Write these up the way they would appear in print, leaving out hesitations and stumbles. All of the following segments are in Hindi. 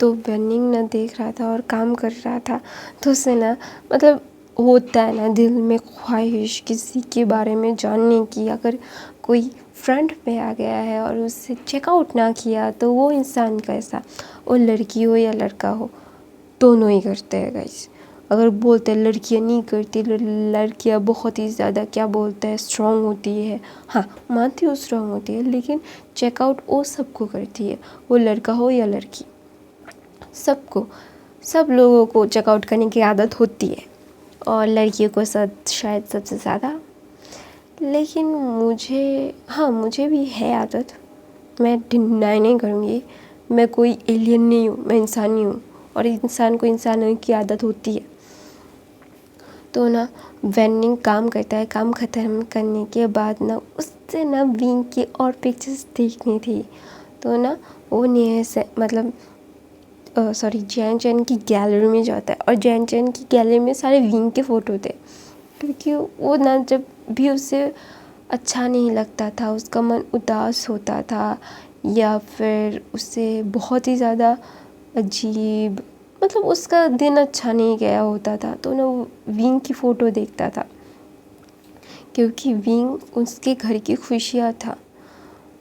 तो वेनिंग ना देख रहा था और काम कर रहा था। तो उससे ना मतलब होता है ना दिल में ख्वाहिश किसी के बारे में जानने की। अगर कोई फ्रंट पे आ गया है और उससे चेकआउट ना किया तो वो इंसान कैसा, वो लड़की हो या लड़का हो, दोनों ही करते हैं गाइस। अगर बोलते हैं लड़कियां नहीं करती, लड़कियां बहुत ही ज़्यादा क्या बोलते हैं स्ट्रॉन्ग होती है, हाँ मानती हूँ स्ट्रॉन्ग होती है, लेकिन चेकआउट वो सबको करती है, वो लड़का हो या लड़की, सबको, सब लोगों को चेकआउट करने की आदत होती है, और लड़कियों को शायद सबसे ज़्यादा। लेकिन मुझे भी है आदत, मैं डिनाई नहीं करूँगी। मैं कोई एलियन नहीं हूँ, मैं इंसान ही हूँ, और इंसान को इंसानों की आदत होती है। तो ना वेनिंग काम करता है, काम ख़त्म करने के बाद ना उससे ना विंग की और पिक्चर्स देखनी थी। तो ना वो नहीं से मतलब जैन चैन की गैलरी में जाता है, और जैन चैन की गैलरी में सारे विंग के फ़ोटो थे। क्योंकि वो ना जब भी उसे अच्छा नहीं लगता था, उसका मन उदास होता था, या फिर उसे बहुत ही ज़्यादा अजीब, मतलब उसका दिन अच्छा नहीं गया होता था, तो ना वो विंग की फ़ोटो देखता था। क्योंकि विंग उसके घर की खुशियाँ था,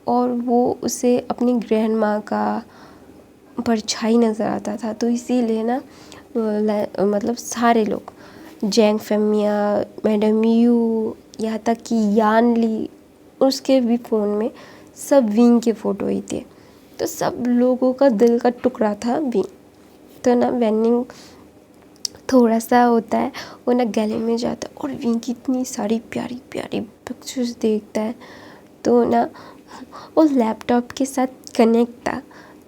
और वो उसे अपनी ग्रैंड माँ का परछाई नज़र आता था। तो इसीलिए ना मतलब सारे लोग, जैंग फेमिया, मैडम यू, यहाँ तक कि यान ली, उसके भी फ़ोन में सब विंग के फ़ोटो ही थे। तो सब लोगों का दिल का टुकड़ा था विंग। तो ना वेनिंग थोड़ा सा होता है, वो ना गले में जाता है और विंग की इतनी सारी प्यारी प्यारी पिक्चर्स देखता है। तो ना वो लैपटॉप के साथ कनेक्ट था,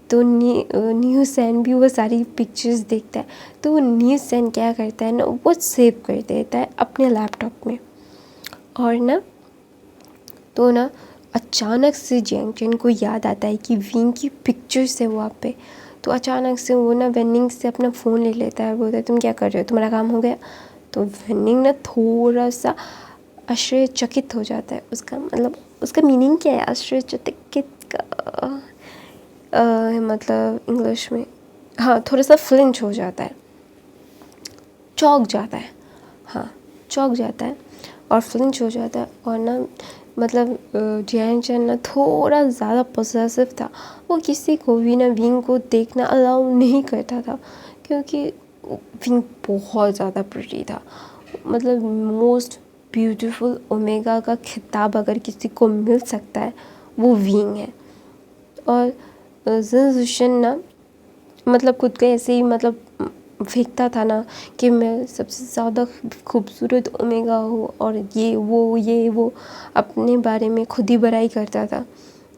तो न्यू सैन भी वो सारी पिक्चर्स देखता है। तो वो न्यू सैन क्या करता है ना, वो सेव कर देता है अपने लैपटॉप में। और ना तो ना अचानक से जैंग चैन को याद आता है कि विंग की पिक्चर्स है वहाँ पे। तो अचानक से वो ना वेनिंग से अपना फ़ोन ले लेता है और बोलता है तुम क्या कर रहे हो, तुम्हारा काम हो गया। तो वेनिंग ना थोड़ा सा आश्चर्यचकित हो जाता है। उसका मतलब उसका मीनिंग क्या है आश्चर्यचकित का, मतलब इंग्लिश में, हाँ थोड़ा सा फ्लिंच हो जाता है, चौंक जाता है, हाँ चौंक जाता है और फ्लिंच हो जाता है। और ना मतलब जैन चैन ना थोड़ा ज़्यादा पॉसेसिव था, वो किसी को भी ना विंग को देखना अलाउ नहीं करता था, क्योंकि विंग बहुत ज़्यादा प्रिटी था। मतलब मोस्ट ब्यूटीफुल ओमेगा का खिताब अगर किसी को मिल सकता है वो विंग है। और जिन ना मतलब खुद को ऐसे ही मतलब फेंकता था ना कि मैं सबसे ज़्यादा खूबसूरत ओमेगा हूँ, और ये वो अपने बारे में खुद ही बड़ाई करता था।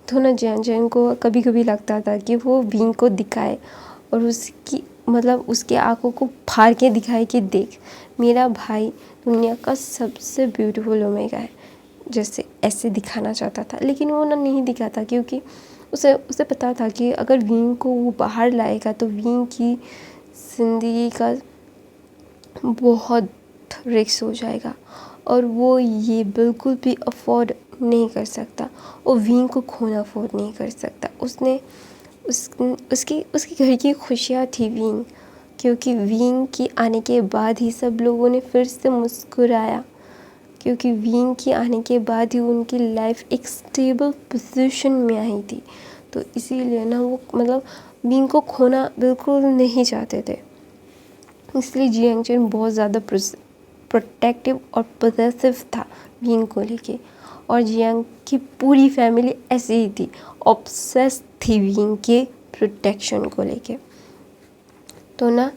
तो ना जैन को कभी कभी लगता था कि वो विंग को दिखाए, और उसकी मतलब उसके आँखों को फाड़ के दिखाए कि देख मेरा भाई दुनिया का सबसे ब्यूटीफुल ओमेगा है, जैसे ऐसे दिखाना चाहता था। लेकिन वो ना नहीं दिखाता, क्योंकि उसे पता था कि अगर विंग को वो बाहर लाएगा तो विंग की ज़िंदगी का बहुत रिस्क हो जाएगा, और वो ये बिल्कुल भी अफोर्ड नहीं कर सकता। वो विंग को खोना अफोर्ड नहीं कर सकता। उसके घर की खुशियाँ थी विंग, क्योंकि विंग के आने के बाद ही सब लोगों ने फिर से मुस्कुराया, क्योंकि विंग के आने के बाद ही उनकी लाइफ एक स्टेबल पोजीशन में आई थी। तो इसीलिए ना वो मतलब विंग को खोना बिल्कुल नहीं चाहते थे। इसलिए जियांग चैन बहुत ज़्यादा प्रोटेक्टिव और पॉसेसिव था विंग को लेके, और जियांग की पूरी फैमिली ऐसी ही थी, ऑब्सेस थी विंग के प्रोटेक्शन को लेके। तो ना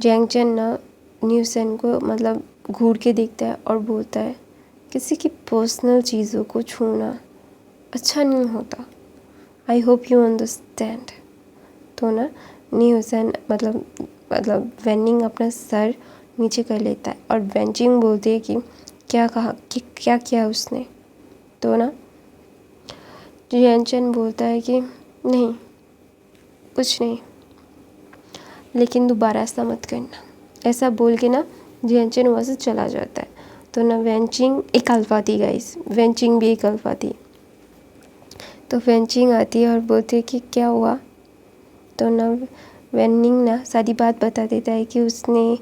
जियांग चैन ना न्यू सैन को मतलब घूर के देखता है और बोलता है किसी की पर्सनल चीज़ों को छूना अच्छा नहीं होता, आई होप यू अंडरस्टैंड। तो ना न्यू सैन मतलब वेनिंग अपना सर नीचे कर लेता है, और वेंचिंग बोलती है कि क्या कहा कि क्या किया उसने। तो ना जियांचन बोलता है कि नहीं कुछ नहीं, लेकिन दोबारा ऐसा मत करना। ऐसा बोल के ना जियांचन वहाँ से चला जाता है। तो ना वेंचिंग एक अल्फा थी गाइस, वेंचिंग भी एक अल्फा थी। तो वेंचिंग आती है और बोलती है कि क्या हुआ। तो ना वेन्निंग ना सारी बात बता देता है कि उसने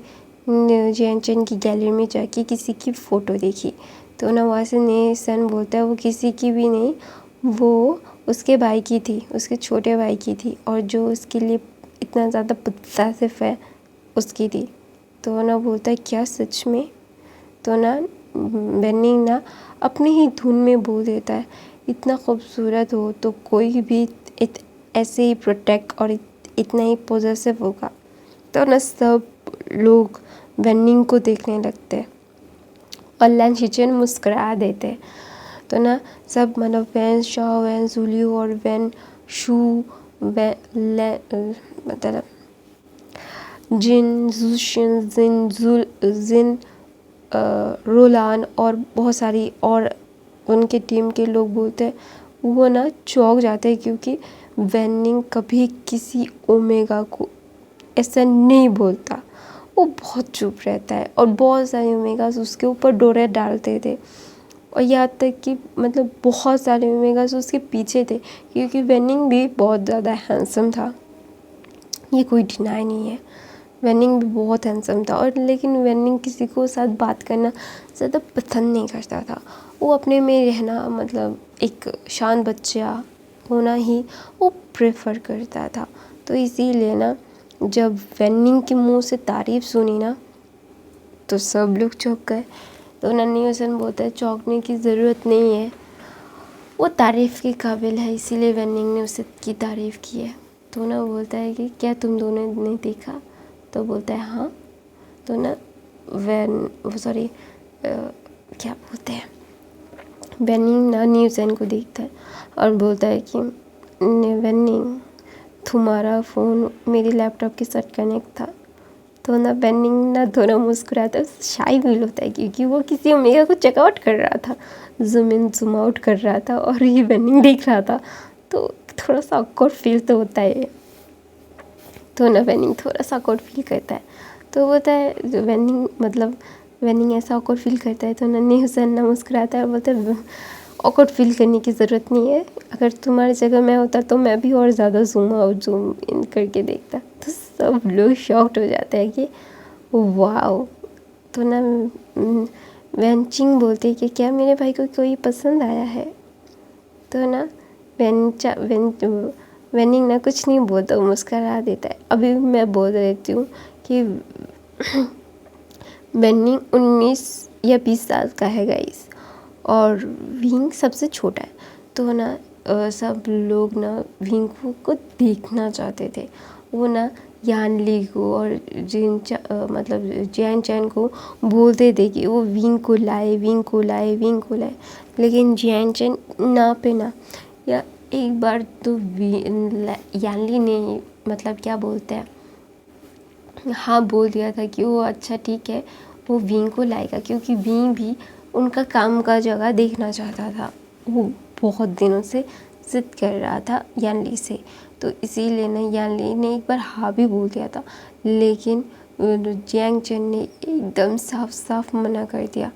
जियांचन की गैलरी में जाके किसी की फ़ोटो देखी। तो ना वहाँ से नेसन बोलता है वो किसी की भी नहीं, वो उसके भाई की थी, उसके छोटे भाई की थी, और जो उसके लिए इतना ज़्यादा पॉसेसिव है उसकी थी। तो ना बोलता है क्या सच में? तो ना वेन्निंग ना अपनी ही धुन में बोल देता है इतना खूबसूरत हो तो कोई भी ऐसे ही प्रोटेक्ट और इतना ही पॉसेसिव होगा। तो ना सब लोग वेन्निंग को देखने लगते हैं और लैन शिचन मुस्कुरा देते हैं। तो ना सब मतलब वैन शाओ, वैन जुलियो और वैन शू, मतलब जिन जुशिन, जिन रोलान और बहुत सारी और उनके टीम के लोग बोलते हैं, वो ना चौंक जाते हैं क्योंकि वेनिंग कभी किसी ओमेगा को ऐसा नहीं बोलता। वो बहुत चुप रहता है और बहुत सारे ओमेगास उसके ऊपर डोरे डालते थे और यहाँ तक कि मतलब बहुत सारे ओमेगास उसके पीछे थे क्योंकि वेनिंग भी बहुत ज़्यादा हैंडसम था, ये कोई डिनाई नहीं है। वेनिंग भी बहुत हैंडसम था और लेकिन वेनिंग किसी को साथ बात करना ज़्यादा पसंद नहीं करता था। वो अपने में रहना मतलब एक शांत बच्चा होना ही वो प्रेफर करता था। तो इसीलिए ना जब वेनिंग के मुंह से तारीफ़ सुनी ना तो सब लोग चौंक गए। तो नन्ही हसन बोलता है चौंकने की ज़रूरत नहीं है, वो तारीफ़ के काबिल है, इसीलिए वेनिंग ने उसे की तारीफ़ की है। तो ना बोलता है कि क्या तुम दोनों ने देखा? तो बोलता है हाँ। तो ना क्या बोलते हैं, वेनिंग ना न्यूज़न को देखता है और बोलता है कि वेनिंग तुम्हारा फ़ोन मेरे लैपटॉप के साथ कनेक्ट था। तो ना वेनिंग ना थोड़ा मुस्कुराता है, शाय फील होता है क्योंकि वो किसी ओमेगा को चेकआउट कर रहा था, जूम इन जूम आउट कर रहा था और ये वेनिंग देख रहा था, तो थोड़ा सा ऑकवर्ड फील तो होता है। तो ना वेनिंग थोड़ा सा ऑकवर्ड फील करता है। तो बोलता है वेनिंग ऐसा ऑकवर्ड फील करता है तो नन्ही हुसैन ना मुस्कुराता है और बोलता है ऑकवर्ड फील करने की ज़रूरत नहीं है, अगर तुम्हारी जगह मैं होता तो मैं भी और ज़्यादा जूम आउट जूम इन करके देखता। तो सब लोग शॉक्ड हो जाते हैं कि वाओ। तो ना वेनचिंग बोलते हैं कि क्या मेरे भाई को कोई पसंद आया है? तो ना वेनिंग ना कुछ नहीं बोलता, मुस्कुरा देता है। अभी मैं बोल देती हूँ कि वेनिंग 19 या 20 साल का है गाइस और विंग सबसे छोटा है। तो ना सब लोग ना विंग को देखना चाहते थे। वो ना यान ली को और जियान चैन को बोलते थे कि वो विंग को लाए, विंग को लाए, विंग को लाए, लेकिन जियान चैन ना पे ना। या एक बार तो यानली ने मतलब क्या बोलते हैं, हाँ बोल दिया था कि वो अच्छा ठीक है वो विंग को लाएगा क्योंकि विंग भी उनका काम का जगह देखना चाहता था। वो बहुत दिनों से जिद कर रहा था यानली से, तो इसीलिए ना यानली ने एक बार हाँ भी बोल दिया था, लेकिन जियांग चेन ने एकदम साफ साफ मना कर दिया।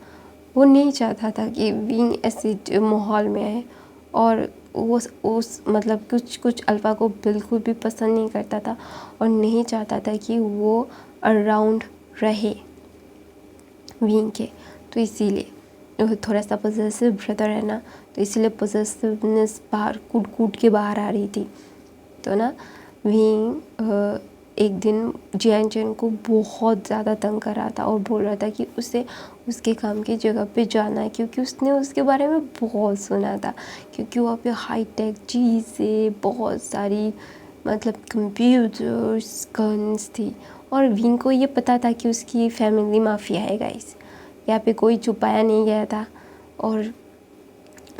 वो नहीं चाहता था कि विंग ऐसे माहौल में आए और वो उस मतलब कुछ अल्फ़ा को बिल्कुल भी पसंद नहीं करता था और नहीं चाहता था कि वो अराउंड रहे विंग के। तो इसीलिए थोड़ा सा पॉसेसिव ब्रदर है ना, तो इसीलिए पॉसेसिवनेस बाहर कूट के बाहर आ रही थी। तो ना विंग एक दिन जियान चैन को बहुत ज़्यादा तंग कर रहा था और बोल रहा था कि उसे उसके काम की जगह पे जाना है क्योंकि उसने उसके बारे में बहुत सुना था, क्योंकि वहाँ पे हाई टेक चीज़ें बहुत सारी मतलब कंप्यूटर्स गन्स थी और विंग को ये पता था कि उसकी फैमिली माफिया है गाइस, यहाँ पे कोई छुपाया नहीं गया था और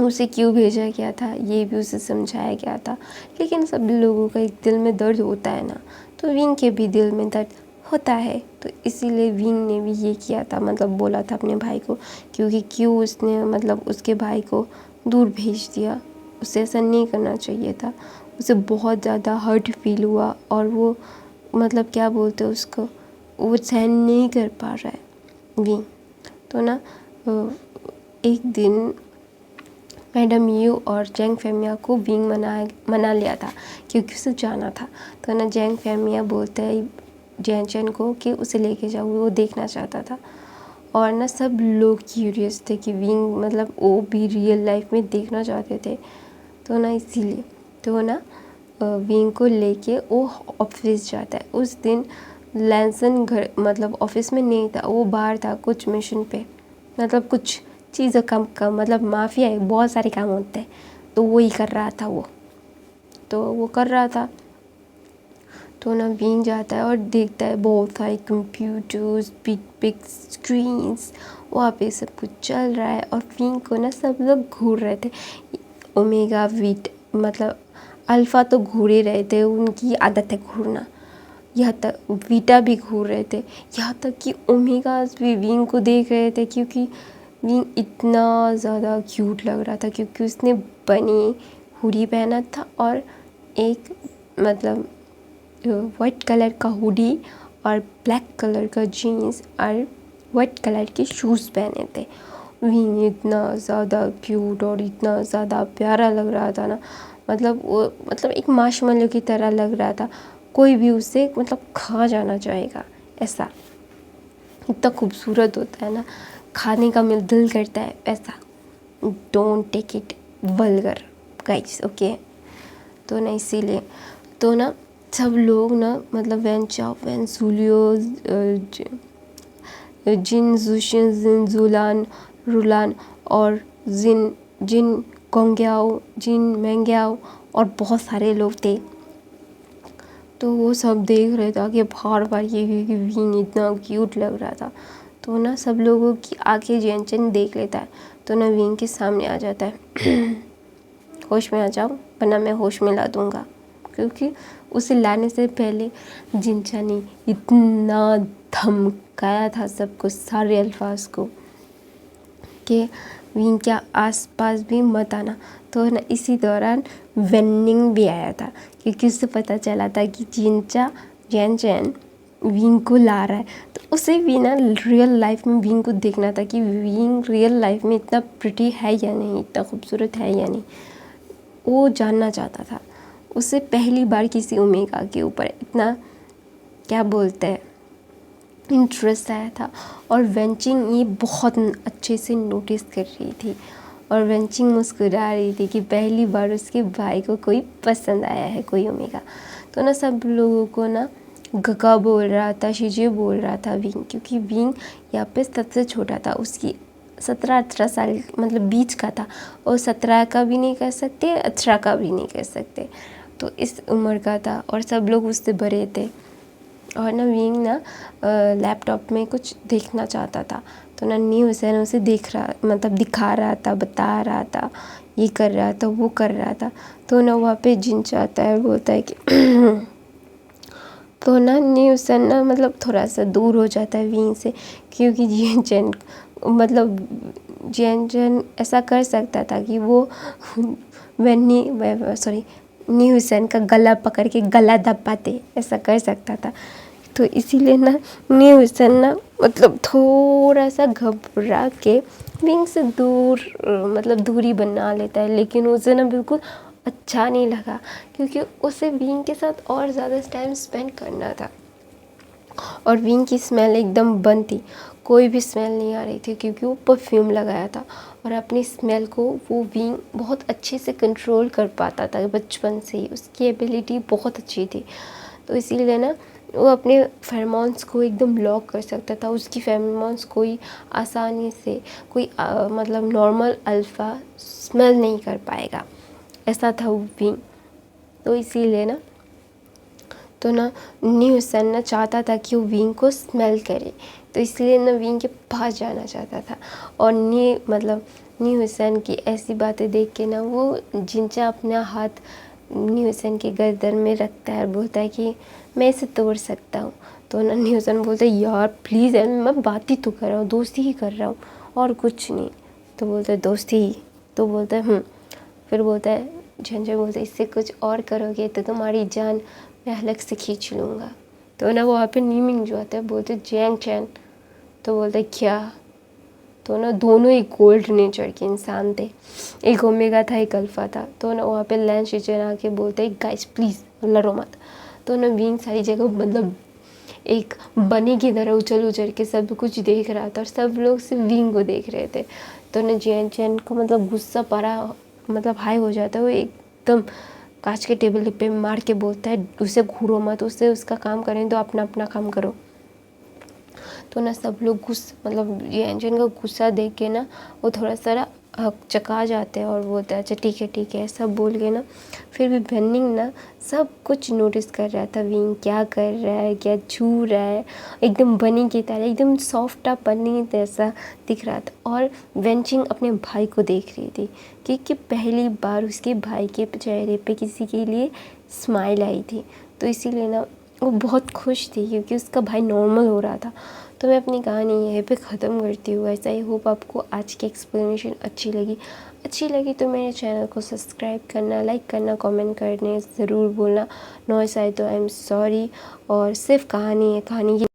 उसे क्यों भेजा गया था ये भी उसे समझाया गया था। लेकिन सब लोगों का एक दिल में दर्द होता है ना, तो विंग के भी दिल में दर्द होता है, तो इसीलिए विंग ने भी ये किया था, मतलब बोला था अपने भाई को, क्योंकि क्यों उसने मतलब उसके भाई को दूर भेज दिया, उसे ऐसा नहीं करना चाहिए था। उसे बहुत ज़्यादा हर्ट फील हुआ और वो मतलब क्या बोलते हैं उसको, वो सहन नहीं कर पा रहा है विंग। तो ना एक दिन मैडम यू और जैंग फेमिया को विंग मना लिया था क्योंकि उसे जाना था। तो ना जैंग फेमिया बोलता है जैन चैन को कि उसे लेके जाओ, वो देखना चाहता था। और ना सब लोग क्यूरियस थे कि विंग मतलब वो भी रियल लाइफ में देखना चाहते थे। तो ना इसीलिए तो ना विंग को लेके वो ऑफिस जाता है। उस दिन लैंसन घर मतलब ऑफिस में नहीं था, वो बाहर था कुछ मिशन पे, मतलब कुछ चीज़ों का मतलब माफिया है, बहुत सारे काम होते हैं, तो वो ही कर रहा था। वो कर रहा था। तो ना विंग जाता है और देखता है बहुत सारे कंप्यूटर्स, बिग बिग स्क्रीन्स, वहाँ पे सब कुछ चल रहा है। और विंग को ना सब लोग घूर रहे थे। ओमेगा वीट मतलब अल्फ़ा तो घूर ही रहे थे, उनकी आदत है घूरना। यहाँ तक वीटा भी घूर रहे थे, यहाँ तक कि ओमेगास भी विंग को देख रहे थे, क्योंकि विंग इतना ज़्यादा क्यूट लग रहा था क्योंकि उसने बनी हुडी पहना था और एक मतलब वाइट कलर का हुडी और ब्लैक कलर का जीन्स और वाइट कलर के शूज़ पहने थे। विंग इतना ज़्यादा क्यूट और इतना ज़्यादा प्यारा लग रहा था ना, मतलब वो मतलब एक मार्शमेलो की तरह लग रहा था, कोई भी उसे मतलब खा जाना चाहेगा, ऐसा इतना खूबसूरत होता है ना, खाने का मिल दिल करता है ऐसा। Don't take it vulgar guys, okay. तो ना इसीलिए तो ना सब लोग ना मतलब वैन चाओ, वैन जूलियो, जिन जुशिन, जिन जुलान, रुलान और जिन गोंग्याओ, जिन मेंग्याओ और बहुत सारे लोग थे। तो वो सब देख रहे थे कि बार बार ये विंग इतना क्यूट लग रहा था। तो ना सब लोगों की आंखें जैनचन देख लेता है। तो ना विंग के सामने आ जाता है होश में आ जाओ वरना मैं होश में ला दूँगा, क्योंकि उसे लाने से पहले जिनचा ने इतना धमकाया था सबको, सारे अल्फाज को, कि विंग के आसपास भी मत आना। तो ना इसी दौरान वेनिंग भी आया था, क्योंकि उससे पता चला था कि जिनचा जैन विंग को ला रहा है। तो उसे भी ना रियल लाइफ में विंग को देखना था कि विंग रियल लाइफ में इतना प्रिटी है या नहीं, इतना खूबसूरत है या नहीं, वो जानना चाहता था। उसे पहली बार किसी ओमेगा के ऊपर इतना क्या बोलते हैं इंटरेस्ट आया था। और वेंचिंग ये बहुत अच्छे से नोटिस कर रही थी, और वेंचिंग मुस्कुरा रही थी कि पहली बार उसके भाई को कोई पसंद आया है, कोई ओमेगा। तो ना सब लोगों को ना गगा बोल रहा था, शिजे बोल रहा था विंग, क्योंकि विंग यहाँ पे सबसे छोटा था, उसकी 17-18 साल मतलब बीच का था, और 17 का भी नहीं कर सकते, 18 का भी नहीं कर सकते, तो इस उम्र का था। और सब लोग उससे बड़े थे। और ना विंग ना लैपटॉप में कुछ देखना चाहता था। तो ना न्यूज़ है ना उसे मतलब दिखा रहा था, बता रहा था, ये कर रहा था, वो कर रहा था। तो ना वहाँ पे जिन चाहता है, बोलता है कि तो ना न्यूज़ ना मतलब थोड़ा सा दूर हो जाता है विंग से, क्योंकि जैन चैन ऐसा कर सकता था कि वो न्यूज़ का गला पकड़ के गला दबाते, ऐसा कर सकता था। तो इसीलिए ना न्यूज़ ना मतलब थोड़ा सा घबरा के विंग से दूर मतलब दूरी बना लेता है, लेकिन उसे ना बिल्कुल अच्छा नहीं लगा, क्योंकि उसे विंग के साथ और ज़्यादा टाइम स्पेंड करना था। और विंग की स्मेल एकदम बंद थी, कोई भी स्मेल नहीं आ रही थी, क्योंकि वो परफ्यूम लगाया था। और अपनी स्मेल को वो विंग बहुत अच्छे से कंट्रोल कर पाता था बचपन से ही, उसकी एबिलिटी बहुत अच्छी थी। तो इसीलिए ना वो अपने फेरोमोन्स को एकदम लॉक कर सकता था। उसकी फेरोमोन्स कोई आसानी से कोई मतलब नॉर्मल अल्फ़ा स्मेल नहीं कर पाएगा, ऐसा था वो विंग। तो इसीलिए ना तो ना न्यूसन ना चाहता था कि वो विंग को स्मेल करे, तो इसलिए ना विंग के पास जाना चाहता था। और न्यूसन की ऐसी बातें देख के ना वो जिनचा अपना हाथ न्यूसन के गर्दन में रखता है और बोलता है कि मैं इसे तोड़ सकता हूँ। तो ना न्यूसन बोलता है यार प्लीज़ यार, मैं बात ही तो कर रहा हूँ, दोस्ती ही कर रहा हूँ और कुछ नहीं। तो बोलता है दोस्ती ही? तो बोलता है फिर बोलता है झंझर, बोलता है इससे कुछ और करोगे तो तुम्हारी जान मैं अलग से खींच लूँगा। तो ना वहाँ पे नीमिंग जो आता है बोलते जैंग चैन। तो बोलता है क्या? तो ना दोनों ही गोल्ड नेचर के इंसान थे, एक ओमेगा था एक अल्फ़ा था। तो ना वहाँ पे लैंस रिचर आके बोलते गाइस प्लीज़ लड़ो मत। तो ना विंग सारी जगह मतलब एक बनी की तरह उछल उछल के सब कुछ देख रहा था और सब लोग सिर्फ विंग को देख रहे थे। तो ना जियान चैन को मतलब गुस्सा पारा मतलब हाई हो जाता है, वो एकदम कांच के टेबल पे मार के बोलता है उसे घूरो मत, उसे उसका काम करने दो, अपना अपना काम करो। तो ना सब लोग मतलब ये एंजन का गुस्सा देख के ना वो थोड़ा सा चका जाते हैं और बोलते हैं अच्छा ठीक है सब बोल के ना। फिर भी बेनिंग ना सब कुछ नोटिस कर रहा था, विंग क्या कर रहा है, क्या छू रहा है, एकदम बनी की तरह एकदम सॉफ्ट पन्नी जैसा दिख रहा था। और वेंचिंग अपने भाई को देख रही थी क्योंकि पहली बार उसके भाई के चेहरे पे किसी के लिए स्माइल आई थी, तो इसीलिए ना वो बहुत खुश थी क्योंकि उसका भाई नॉर्मल हो रहा था। तो मैं अपनी कहानी यहीं पे ख़त्म करती हूँ। ऐसा ही होप आपको आज की एक्सप्लेनेशन अच्छी लगी तो मेरे चैनल को सब्सक्राइब करना, लाइक करना, कमेंट करने ज़रूर बोलना। नॉइस आए तो आई एम सॉरी। और सिर्फ कहानी है, कहानी